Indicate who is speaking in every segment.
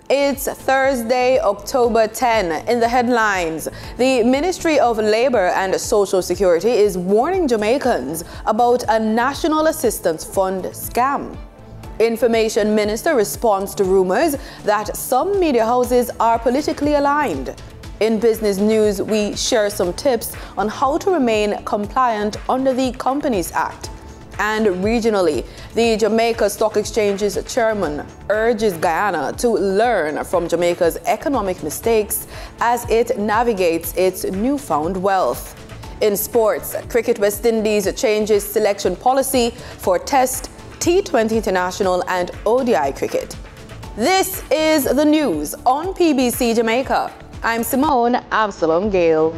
Speaker 1: It's Thursday, October 10. In the headlines, the Ministry of Labor and Social Security is warning Jamaicans about a National Assistance Fund scam. Information Minister responds to rumors that some media houses are politically aligned. In business news, we share some tips on how to remain compliant under the Companies Act. And regionally, the Jamaica Stock Exchange's chairman urges Guyana to learn from Jamaica's economic mistakes as it navigates its newfound wealth. In sports, Cricket West Indies changes selection policy for Test, T20 International and ODI cricket. This is the news on PBC Jamaica. I'm Simone Absalom Gale.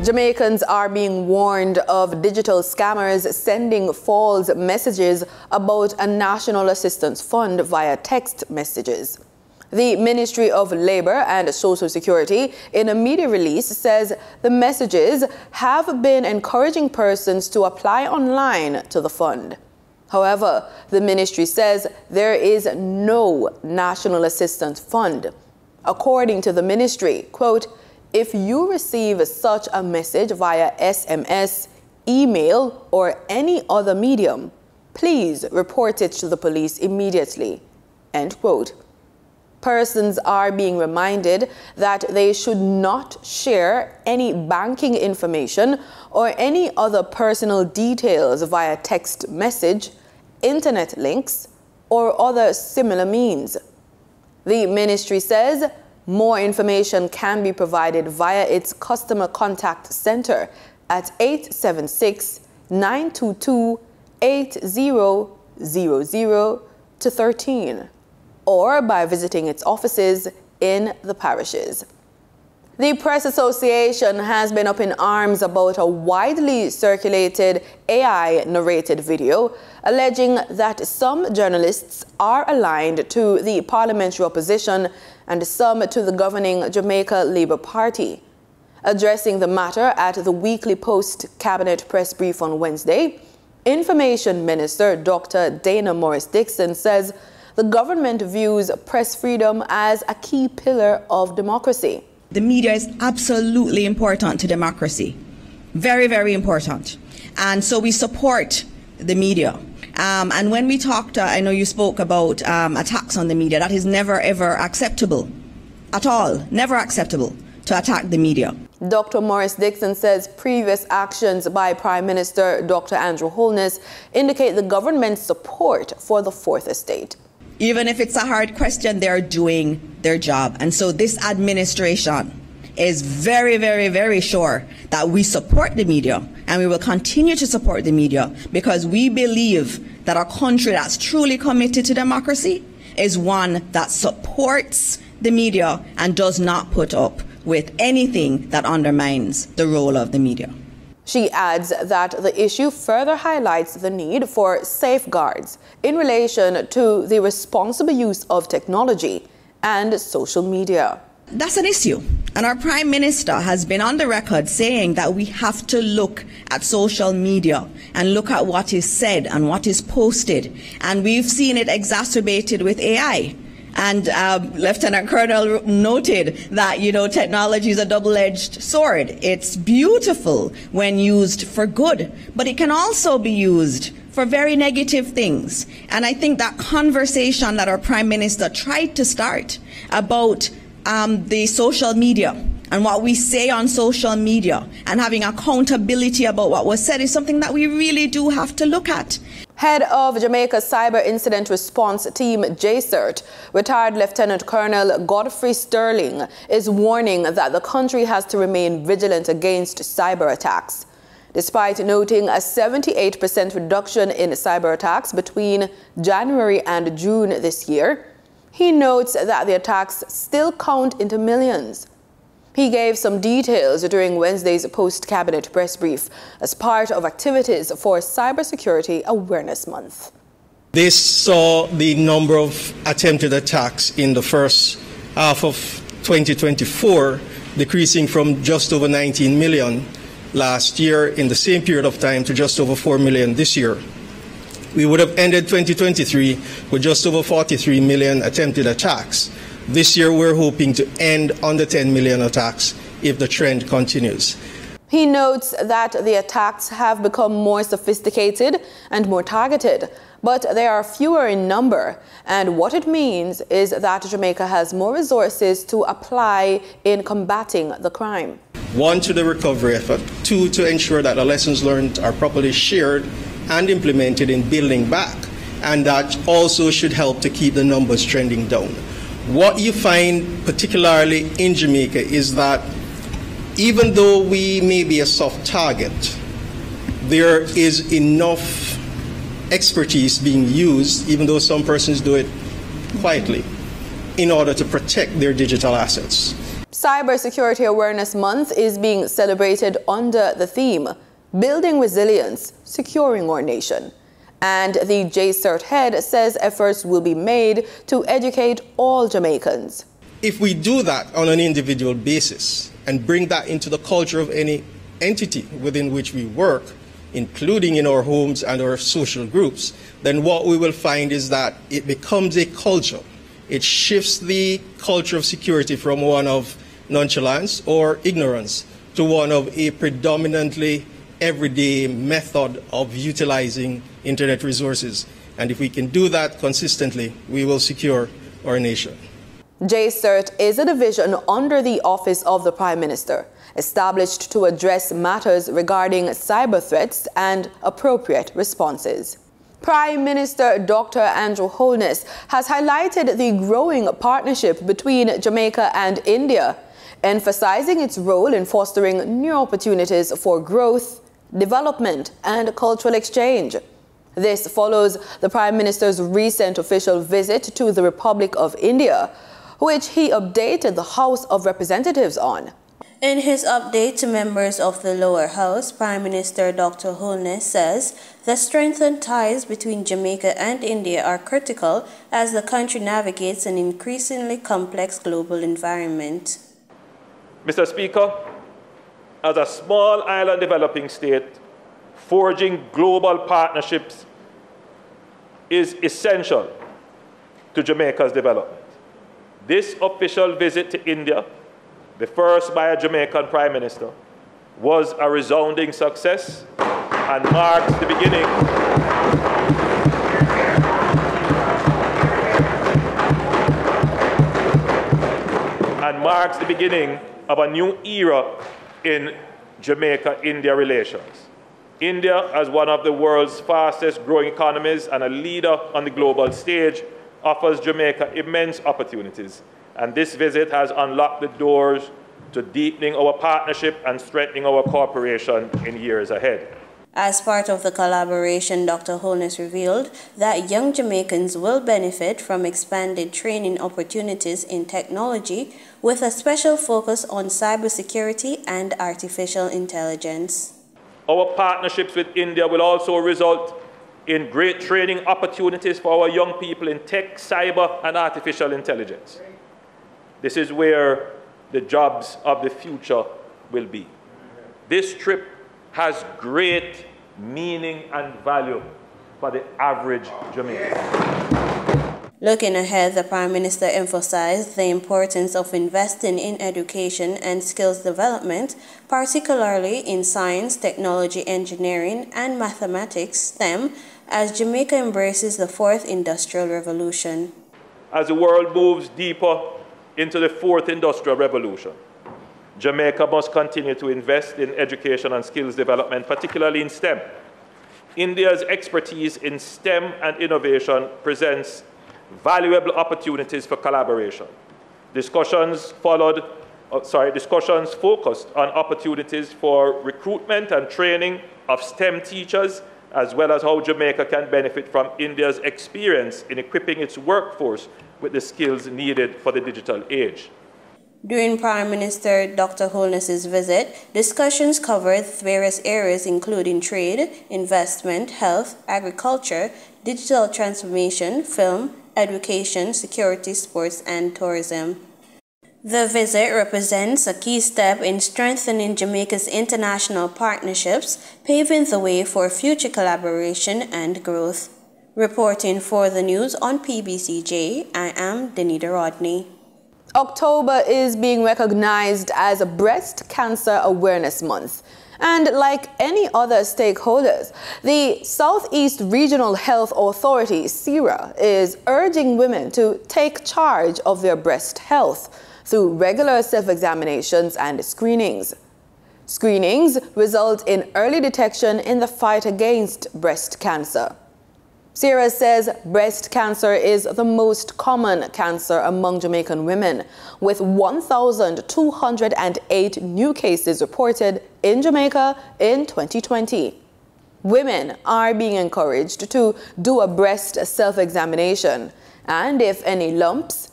Speaker 1: Jamaicans are being warned of digital scammers sending false messages about a national assistance fund via text messages. The Ministry of Labor and Social Security, in a media release, says the messages have been encouraging persons to apply online to the fund. However, the ministry says there is no national assistance fund. According to the ministry, quote, "If you receive such a message via SMS, email, or any other medium, please report it to the police immediately." End quote. Persons are being reminded that they should not share any banking information or any other personal details via text message, internet links, or other similar means. The ministry says more information can be provided via its customer contact center at 876-922-8000-13 or by visiting its offices in the parishes. The Press Association has been up in arms about a widely circulated AI-narrated video alleging that some journalists are aligned to the parliamentary opposition and some to the governing Jamaica Labour Party. Addressing the matter at the weekly post-cabinet press brief on Wednesday, Information Minister Dr. Dana Morris-Dixon says the government views press freedom as a key pillar of democracy.
Speaker 2: The media is absolutely important to democracy. Very, very important. And so we support the media. And when we talked, I know you spoke about attacks on the media. That is never, ever acceptable at all. Never acceptable to attack the media.
Speaker 1: Dr. Morris-Dixon says previous actions by Prime Minister Dr. Andrew Holness indicate the government's support for the Fourth Estate.
Speaker 2: Even if it's a hard question, they're doing their job. And so this administration is very, very, very sure that we support the media, and we will continue to support the media because we believe that a country that's truly committed to democracy is one that supports the media and does not put up with anything that undermines the role of the media.
Speaker 1: She adds that the issue further highlights the need for safeguards in relation to the responsible use of technology and social media.
Speaker 2: That's an issue. And our Prime Minister has been on the record saying that we have to look at social media and look at what is said and what is posted. And we've seen it exacerbated with AI. And Lieutenant Colonel noted that, technology is a double-edged sword. It's beautiful when used for good, but it can also be used for very negative things. And I think that conversation that our Prime Minister tried to start about the social media and what we say on social media and having accountability about what was said is something that we really do have to look at.
Speaker 1: Head of Jamaica's Cyber Incident Response Team, JCERT, retired Lieutenant Colonel Godfrey Sterling, is warning that the country has to remain vigilant against cyber attacks. Despite noting a 78% reduction in cyber attacks between January and June this year, he notes that the attacks still count into millions. He gave some details during Wednesday's post-cabinet press brief as part of activities for Cybersecurity Awareness Month.
Speaker 3: This saw the number of attempted attacks in the first half of 2024, decreasing from just over 19 million last year in the same period of time to just over 4 million this year. We would have ended 2023 with just over 43 million attempted attacks. This year, we're hoping to end under 10 million attacks if the trend continues.
Speaker 1: He notes that the attacks have become more sophisticated and more targeted, but they are fewer in number. And what it means is that Jamaica has more resources to apply in combating the crime.
Speaker 3: 1, to the recovery effort. 2, to ensure that the lessons learned are properly shared and implemented in building back. And that also should help to keep the numbers trending down. What you find particularly in Jamaica is that even though we may be a soft target, there is enough expertise being used, even though some persons do it quietly, in order to protect their digital assets.
Speaker 1: Cybersecurity Awareness Month is being celebrated under the theme, Building Resilience, Securing Our Nation. And the JCERT head says efforts will be made to educate all Jamaicans.
Speaker 3: If we do that on an individual basis and bring that into the culture of any entity within which we work, including in our homes and our social groups, then what we will find is that it becomes a culture. It shifts the culture of security from one of nonchalance or ignorance to one of a predominantly everyday method of utilizing internet resources. And if we can do that consistently, we will secure our nation.
Speaker 1: JCERT is a division under the Office of the Prime Minister, established to address matters regarding cyber threats and appropriate responses. Prime Minister Dr. Andrew Holness has highlighted the growing partnership between Jamaica and India, emphasizing its role in fostering new opportunities for growth, development, and cultural exchange. This follows the Prime Minister's recent official visit to the Republic of India, which he updated the House of Representatives on.
Speaker 4: In his update to members of the lower house, Prime Minister Dr. Holness says the strengthened ties between Jamaica and India are critical as the country navigates an increasingly complex global environment.
Speaker 5: Mr. Speaker, as a small island developing state, forging global partnerships is essential to Jamaica's development. This official visit to India, the first by a Jamaican Prime Minister, was a resounding success and marks the beginning of a new era in Jamaica-India relations. India, as one of the world's fastest growing economies and a leader on the global stage, offers Jamaica immense opportunities, and this visit has unlocked the doors to deepening our partnership and strengthening our cooperation in years ahead.
Speaker 4: As part of the collaboration, Dr. Holness revealed that young Jamaicans will benefit from expanded training opportunities in technology with a special focus on cybersecurity and artificial intelligence.
Speaker 5: Our partnerships with India will also result in great training opportunities for our young people in tech, cyber, and artificial intelligence. This is where the jobs of the future will be. This trip has great meaning and value for the average Jamaican.
Speaker 4: Looking ahead, the Prime Minister emphasized the importance of investing in education and skills development, particularly in science, technology, engineering, and mathematics, STEM, as Jamaica embraces the fourth industrial revolution.
Speaker 5: As the world moves deeper into the fourth industrial revolution, Jamaica must continue to invest in education and skills development, particularly in STEM. India's expertise in STEM and innovation presents valuable opportunities for collaboration. Discussions focused on opportunities for recruitment and training of STEM teachers, as well as how Jamaica can benefit from India's experience in equipping its workforce with the skills needed for the digital age.
Speaker 4: During Prime Minister Dr. Holness's visit, discussions covered various areas including trade, investment, health, agriculture, digital transformation, film, education, security, sports, and tourism. The visit represents a key step in strengthening Jamaica's international partnerships, paving the way for future collaboration and growth. Reporting for the news on PBCJ, I am Danita Rodney.
Speaker 1: October is being recognized as a Breast Cancer Awareness Month. And like any other stakeholders, the Southeast Regional Health Authority, SERA, is urging women to take charge of their breast health through regular self-examinations and screenings. Screenings result in early detection in the fight against breast cancer. SERA says breast cancer is the most common cancer among Jamaican women, with 1,208 new cases reported in Jamaica in 2020. Women are being encouraged to do a breast self-examination, and if any lumps,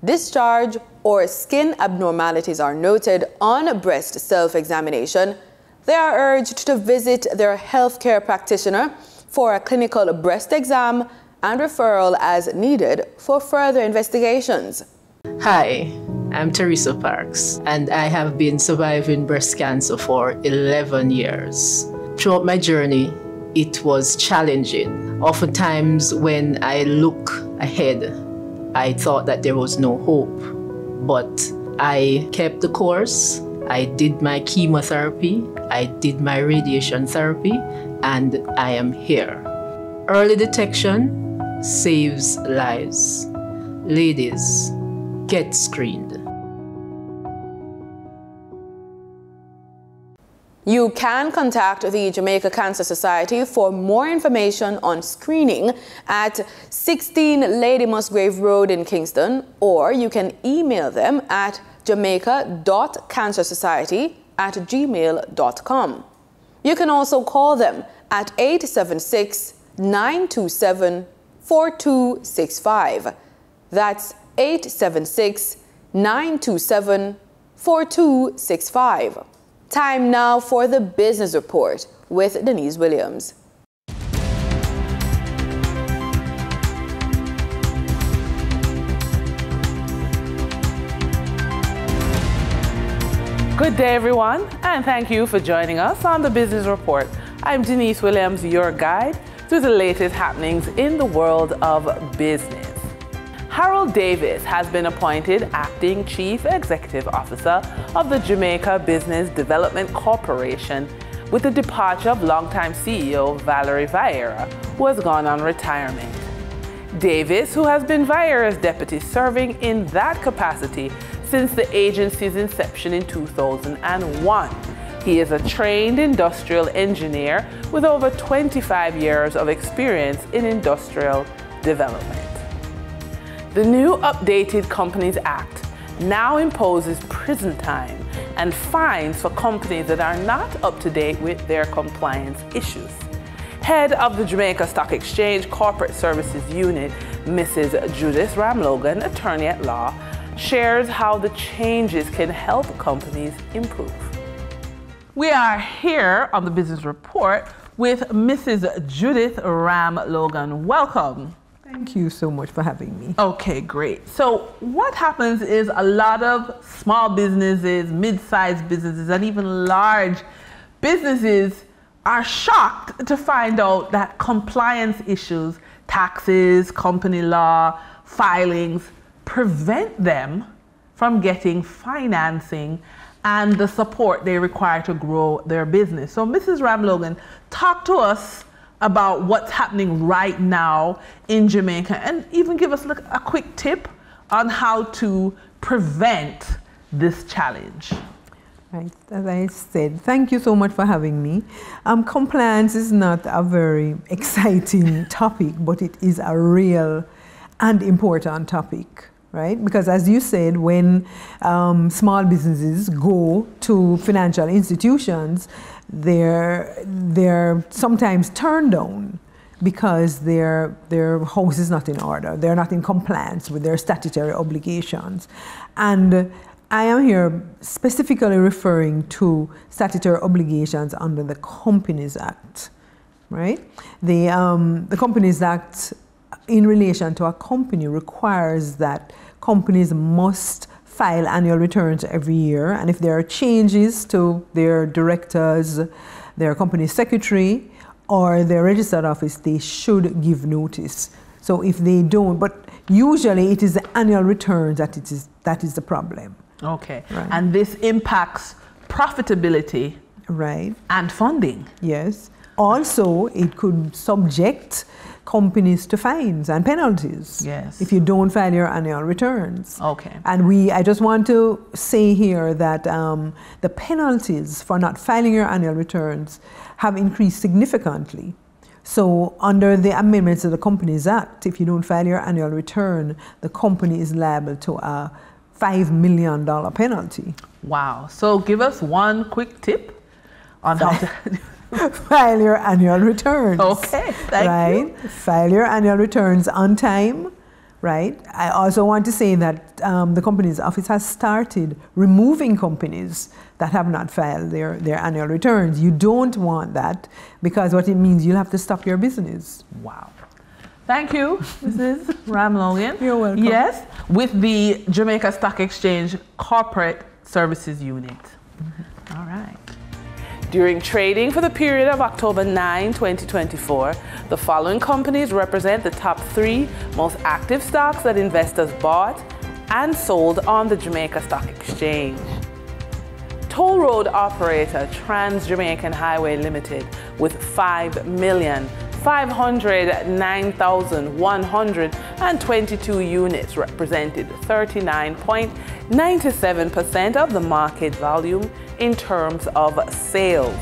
Speaker 1: discharge, or skin abnormalities are noted on a breast self-examination, they are urged to visit their healthcare practitioner for a clinical breast exam and referral as needed for further investigations.
Speaker 6: Hi, I'm Teresa Parks, and I have been surviving breast cancer for 11 years. Throughout my journey, it was challenging. Oftentimes, when I look ahead, I thought that there was no hope, but I kept the course. I did my chemotherapy, I did my radiation therapy, and I am here. Early detection saves lives. Ladies, get screened.
Speaker 1: You can contact the Jamaica Cancer Society for more information on screening at 16 Lady Musgrave Road in Kingston, or you can email them at jamaica.cancersociety@gmail.com. You can also call them at 876-927-4265. That's 876-927-4265. Time now for the Business Report with Denise Williams.
Speaker 7: Good day, everyone, and thank you for joining us on the Business Report. I'm Denise Williams, your guide through the latest happenings in the world of business. Harold Davis has been appointed Acting Chief Executive Officer of the Jamaica Business Development Corporation with the departure of longtime CEO Valerie Vieira, who has gone on retirement. Davis, who has been Vieira's deputy, serving in that capacity since the agency's inception in 2001. He is a trained industrial engineer with over 25 years of experience in industrial development. The new updated Companies Act now imposes prison time and fines for companies that are not up to date with their compliance issues. Head of the Jamaica Stock Exchange Corporate Services Unit, Mrs. Judith Ramlogan, attorney at law, shares how the changes can help companies improve. We are here on the Business Report with Mrs. Judith Ramlogan. Welcome.
Speaker 8: Thank you so much for having me.
Speaker 7: Okay, great. So what happens is a lot of small businesses, mid-sized businesses, and even large businesses are shocked to find out that compliance issues, taxes, company law, filings, prevent them from getting financing and the support they require to grow their business. So Mrs. Ramlogan, talk to us about what's happening right now in Jamaica, and even give us a quick tip on how to prevent this challenge.
Speaker 8: Right. As I said, thank you so much for having me. Compliance is not a very exciting topic, but it is a real and important topic, right? Because as you said, when small businesses go to financial institutions, they're sometimes turned down because their house is not in order. They're not in compliance with their statutory obligations. And I am here specifically referring to statutory obligations under the Companies Act, right? The Companies Act in relation to a company requires that companies must file annual returns every year, and if there are changes to their directors, their company secretary, or their registered office, they should give notice. So if they don't, but usually it is the annual returns that is the problem.
Speaker 7: Okay,
Speaker 8: right.
Speaker 7: And this impacts profitability,
Speaker 8: right,
Speaker 7: and funding.
Speaker 8: Yes. Also, it could subject companies to fines and penalties.
Speaker 7: Yes.
Speaker 8: If you don't file your annual returns.
Speaker 7: Okay.
Speaker 8: And I just want to say here that the penalties for not filing your annual returns have increased significantly. So under the amendments to the Companies Act, if you don't file your annual return, the company is liable to a $5 million penalty.
Speaker 7: Wow. So give us one quick tip on how to
Speaker 8: file your annual returns.
Speaker 7: Okay, thank you.
Speaker 8: File your annual returns on time, right? I also want to say that the Companies Office has started removing companies that have not filed their annual returns. You don't want that, because what it means, you'll have to stop your business.
Speaker 7: Wow. Thank you, Mrs. Ramlogan.
Speaker 8: You're welcome.
Speaker 7: Yes, with the Jamaica Stock Exchange Corporate Services Unit. Mm-hmm. All right.
Speaker 9: During trading for the period of October 9, 2024, the following companies represent the top 3 most active stocks that investors bought and sold on the Jamaica Stock Exchange. Toll road operator Trans-Jamaican Highway Limited with 5,509,122 units represented 39.97% of the market volume in terms of sales.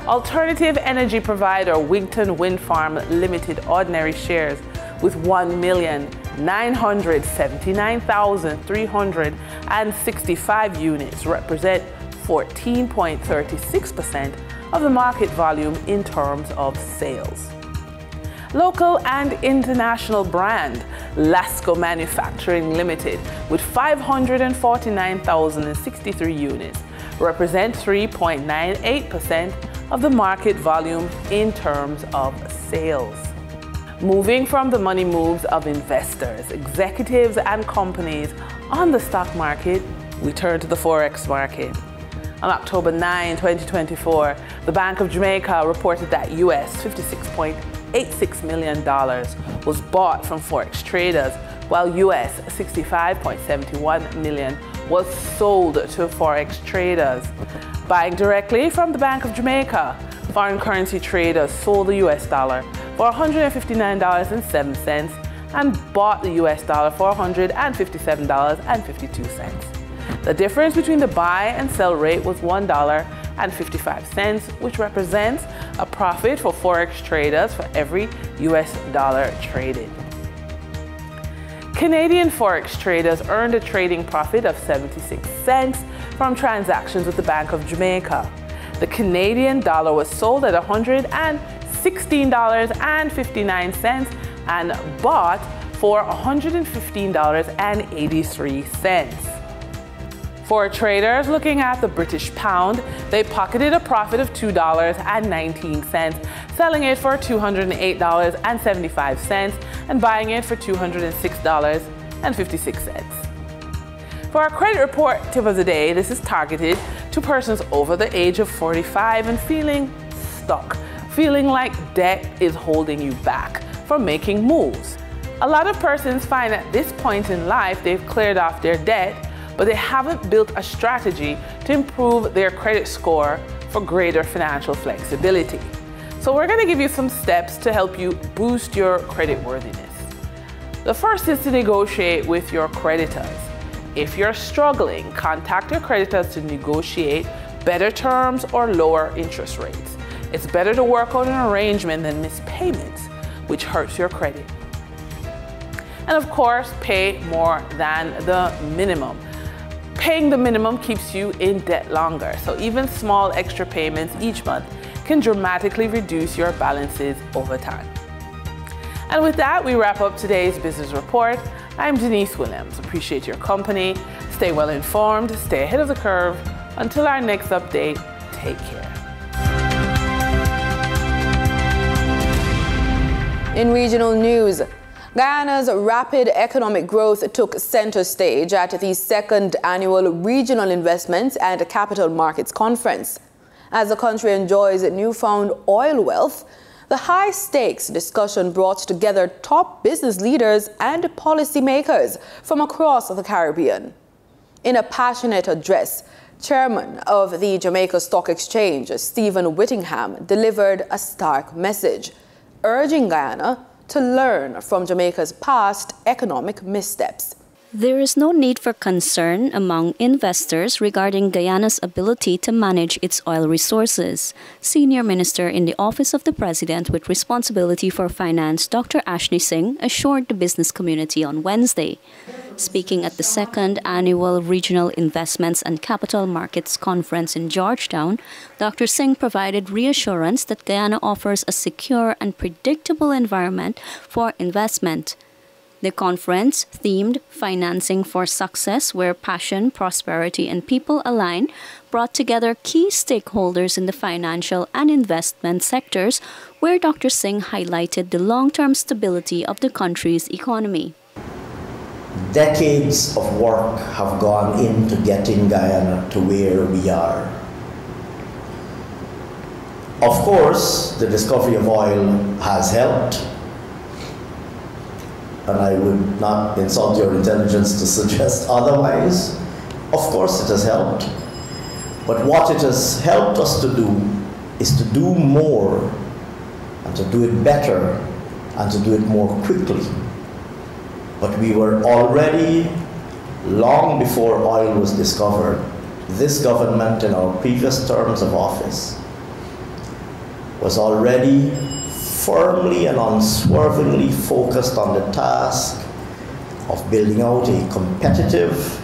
Speaker 9: Alternative energy provider Wigton Wind Farm Limited ordinary shares with 1,979,365 units represent 14.36% of the market volume in terms of sales. Local and international brand Lasco Manufacturing Limited with 549,063 units represent 3.98% of the market volume in terms of sales. Moving from the money moves of investors, executives, and companies on the stock market, we turn to the Forex market. On October 9, 2024, the Bank of Jamaica reported that US $56.86 million was bought from Forex traders, while US $65.71 million was sold to Forex traders. Buying directly from the Bank of Jamaica, foreign currency traders sold the US dollar for $159.07 and bought the US dollar for $157.52. The difference between the buy and sell rate was $1.55, which represents a profit for Forex traders for every US dollar traded. Canadian Forex traders earned a trading profit of 76 cents from transactions with the Bank of Jamaica. The Canadian dollar was sold at $116.59 and bought for $115.83. For traders looking at the British pound, they pocketed a profit of $2.19, selling it for $208.75 and buying it for $206.56. For our credit report tip of the day, this is targeted to persons over the age of 45 and feeling stuck, feeling like debt is holding you back from making moves. A lot of persons find at this point in life they've cleared off their debt, but they haven't built a strategy to improve their credit score for greater financial flexibility. So we're going to give you some steps to help you boost your credit worthiness. The first is to negotiate with your creditors. If you're struggling, contact your creditors to negotiate better terms or lower interest rates. It's better to work out an arrangement than miss payments, which hurts your credit. And of course, pay more than the minimum. Paying the minimum keeps you in debt longer, so even small extra payments each month can dramatically reduce your balances over time. And with that, we wrap up today's business report. I'm Denise Williams. Appreciate your company. Stay well informed, stay ahead of the curve. Until our next update, take care.
Speaker 1: In regional news, Guyana's rapid economic growth took center stage at the second annual Regional Investments and Capital Markets Conference. As the country enjoys newfound oil wealth, the high-stakes discussion brought together top business leaders and policymakers from across the Caribbean. In a passionate address, Chairman of the Jamaica Stock Exchange, Stephen Whittingham, delivered a stark message, urging Guyana to learn from Jamaica's past economic missteps.
Speaker 10: There is no need for concern among investors regarding Guyana's ability to manage its oil resources. Senior Minister in the Office of the President with responsibility for finance, Dr. Ashley Singh, assured the business community on Wednesday. Speaking at the second annual Regional Investments and Capital Markets Conference in Georgetown, Dr. Singh provided reassurance that Guyana offers a secure and predictable environment for investment. The conference, themed Financing for Success, where passion, prosperity, and people align, brought together key stakeholders in the financial and investment sectors, where Dr. Singh highlighted the long-term stability of the country's economy.
Speaker 11: Decades of work have gone into getting Guyana to where we are. Of course, the discovery of oil has helped, and I would not insult your intelligence to suggest otherwise. Of course it has helped. But what it has helped us to do is to do more, and to do it better, and to do it more quickly. But we were already, long before oil was discovered, this government in our previous terms of office was already firmly and unswervingly focused on the task of building out a competitive,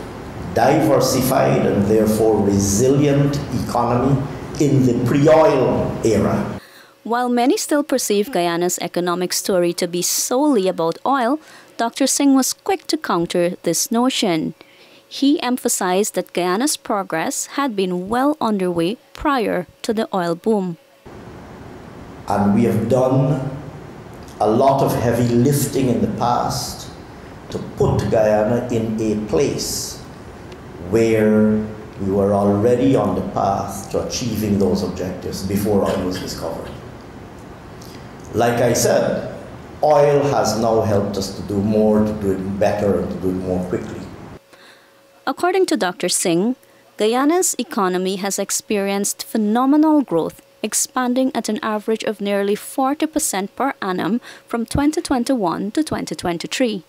Speaker 11: diversified, and therefore resilient economy in the pre-oil era.
Speaker 10: While many still perceive Guyana's economic story to be solely about oil, Dr. Singh was quick to counter this notion. He emphasized that Guyana's progress had been well underway prior to the oil boom.
Speaker 11: And we have done a lot of heavy lifting in the past to put Guyana in a place where we were already on the path to achieving those objectives before oil was discovered. Like I said, oil has now helped us to do more, to do it better, and to do it more quickly.
Speaker 10: According to Dr. Singh, Guyana's economy has experienced phenomenal growth, expanding at an average of nearly 40% per annum from 2021 to 2023.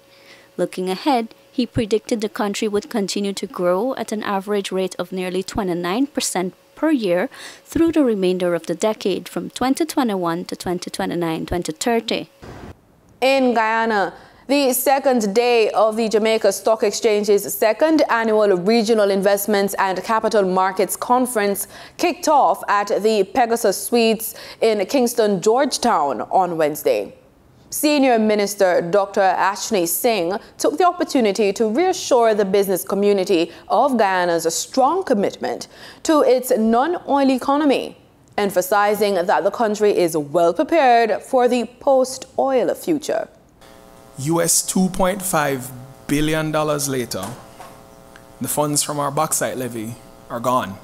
Speaker 10: Looking ahead, he predicted the country would continue to grow at an average rate of nearly 29% per year through the remainder of the decade from 2021 to 2029-2030.
Speaker 1: In Guyana, the second day of the Jamaica Stock Exchange's second annual Regional Investments and Capital Markets Conference kicked off at the Pegasus Suites in Kingston, Georgetown on Wednesday. Senior Minister Dr. Ashley Singh took the opportunity to reassure the business community of Guyana's strong commitment to its non-oil economy, emphasizing that the country is well prepared for the post-oil future.
Speaker 12: US $2.5 billion later, the funds from our bauxite levy are gone,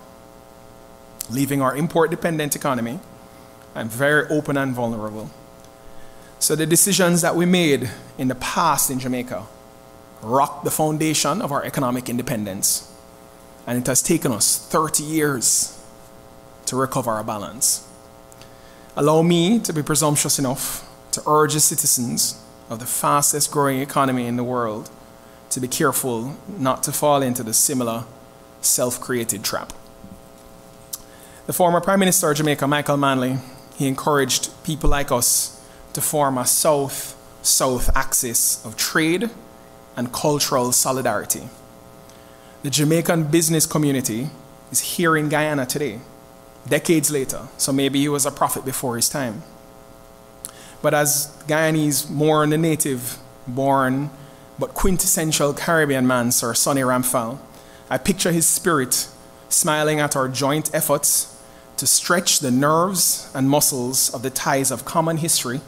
Speaker 12: leaving our import-dependent economy and very open and vulnerable. So the decisions that we made in the past in Jamaica rocked the foundation of our economic independence, and it has taken us 30 years to recover our balance. Allow me to be presumptuous enough to urge the citizens of the fastest growing economy in the world to be careful not to fall into the similar self-created trap. The former Prime Minister of Jamaica, Michael Manley, he encouraged people like us to form a South-South axis of trade and cultural solidarity. The Jamaican business community is here in Guyana today, decades later, so maybe he was a prophet before his time. But as Guyanese mourn the native-born but quintessential Caribbean man, Sir Sonny Ramphal, I picture his spirit smiling at our joint efforts to stretch the nerves and muscles of the ties of common history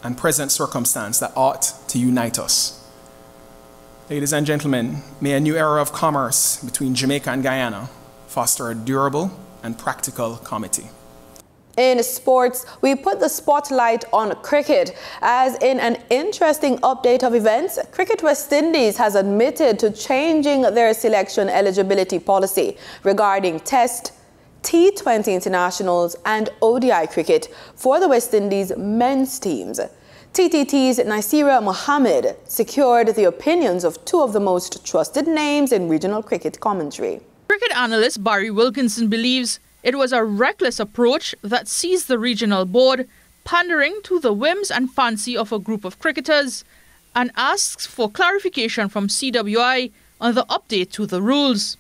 Speaker 12: and present circumstance that ought to unite us. Ladies and gentlemen, may a new era of commerce between Jamaica and Guyana foster a durable and practical comity.
Speaker 1: In sports, we put the spotlight on cricket, as in an interesting update of events, Cricket West Indies has admitted to changing their selection eligibility policy regarding Test, T20 internationals and ODI cricket for the West Indies men's teams. TTT's Nasira Mohammed secured the opinions of two of the most trusted names in regional cricket commentary.
Speaker 13: Cricket analyst Barry Wilkinson believes it was a reckless approach that sees the regional board pandering to the whims and fancy of a group of cricketers and asks for clarification from CWI on the update to the rules.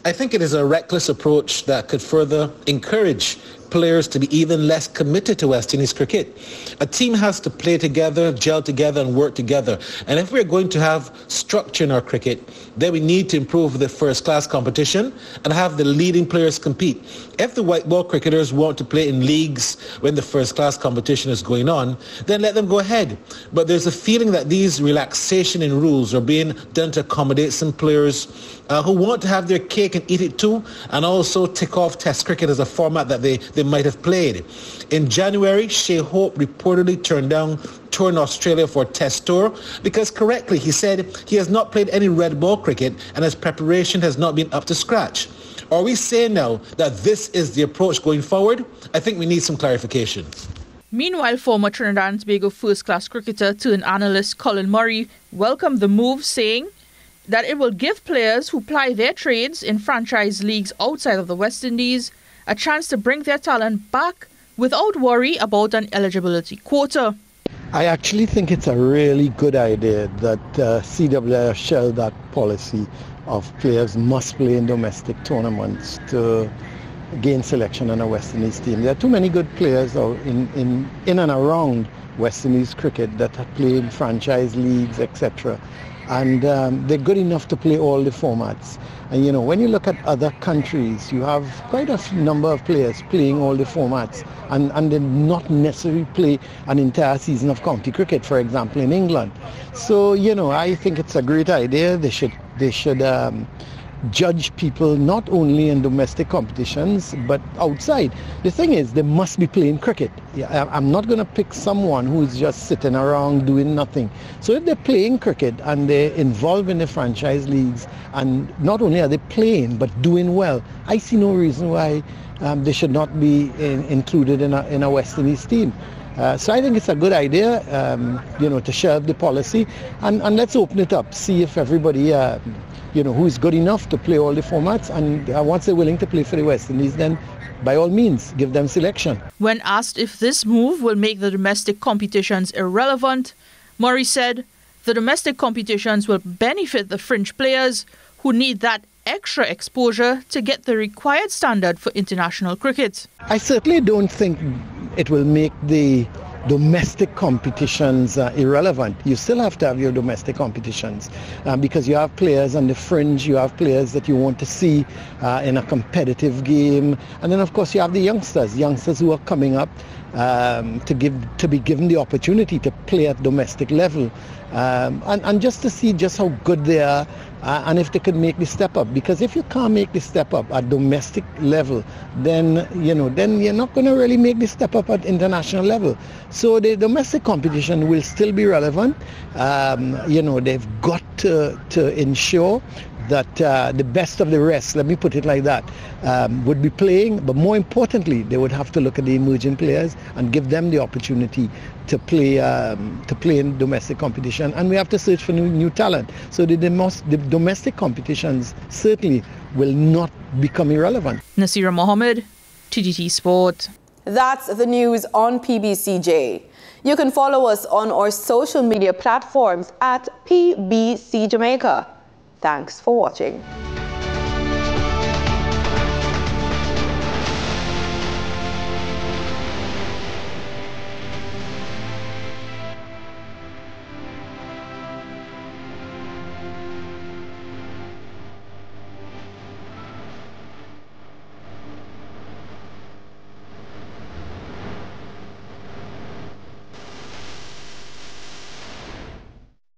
Speaker 14: I think it is a reckless approach that could further encourage players to be even less committed to West Indies cricket. A team has to play together, gel together and work together. And if we're going to have structure in our cricket, then we need to improve the first-class competition and have the leading players compete. If the white ball cricketers want to play in leagues when the first-class competition is going on, then let them go ahead. But there's a feeling that these relaxation in rules are being done to accommodate some players who want to have their cake and eat it too, and also tick off Test cricket as a format that they might have played. In January, Shea Hope reportedly turned down touring Australia for a Test tour because correctly he said he has not played any red ball cricket and his preparation has not been up to scratch. Are we saying now that this is the approach going forward? I think we need some clarification.
Speaker 13: Meanwhile, former Trinidad and Tobago first-class cricketer turned analyst Colin Murray welcomed the move, saying that it will give players who ply their trades in franchise leagues outside of the West Indies a chance to bring their talent back without worry about an eligibility quota.
Speaker 15: I actually think it's a really good idea that CWI shelved that policy of players must play in domestic tournaments to gain selection on a West Indies team. There are too many good players in and around West Indies cricket that play in franchise leagues, etc. And they're good enough to play all the formats. And you know, when you look at other countries, you have quite a number of players playing all the formats, and they not necessarily play an entire season of county cricket, for example, in England. So, you know, I think it's a great idea. They should judge people not only in domestic competitions but outside. The thing is, they must be playing cricket. I'm not going to pick someone who's just sitting around doing nothing. So if they're playing cricket and they're involved in the franchise leagues, and not only are they playing but doing well, I see no reason why they should not be included in a West Indies team. So I think it's a good idea, you know, to shelve the policy and let's open it up, see if everybody you know, who is good enough to play all the formats, and once they're willing to play for the West Indies, then by all means, give them selection.
Speaker 13: When asked if this move will make the domestic competitions irrelevant, Murray said the domestic competitions will benefit the fringe players who need that extra exposure to get the required standard for international cricket.
Speaker 15: I certainly don't think it will make the domestic competitions irrelevant. You still have to have your domestic competitions because you have players on the fringe, you have players that you want to see in a competitive game, and then of course you have the youngsters who are coming up to be given the opportunity to play at domestic level and just to see just how good they are and if they could make the step up. Because if you can't make the step up at domestic level, then you know, then you're not going to really make the step up at international level. So the domestic competition will still be relevant. You know, they've got to ensure that the best of the rest, let me put it like that, would be playing, but more importantly, they would have to look at the emerging players and give them the opportunity to play in domestic competition, and we have to search for new talent. So the domestic competitions certainly will not become irrelevant.
Speaker 13: Nasira Mohammed, TTT Sport.
Speaker 1: That's the news on PBCJ. You can follow us on our social media platforms at PBCJamaica. Thanks for watching.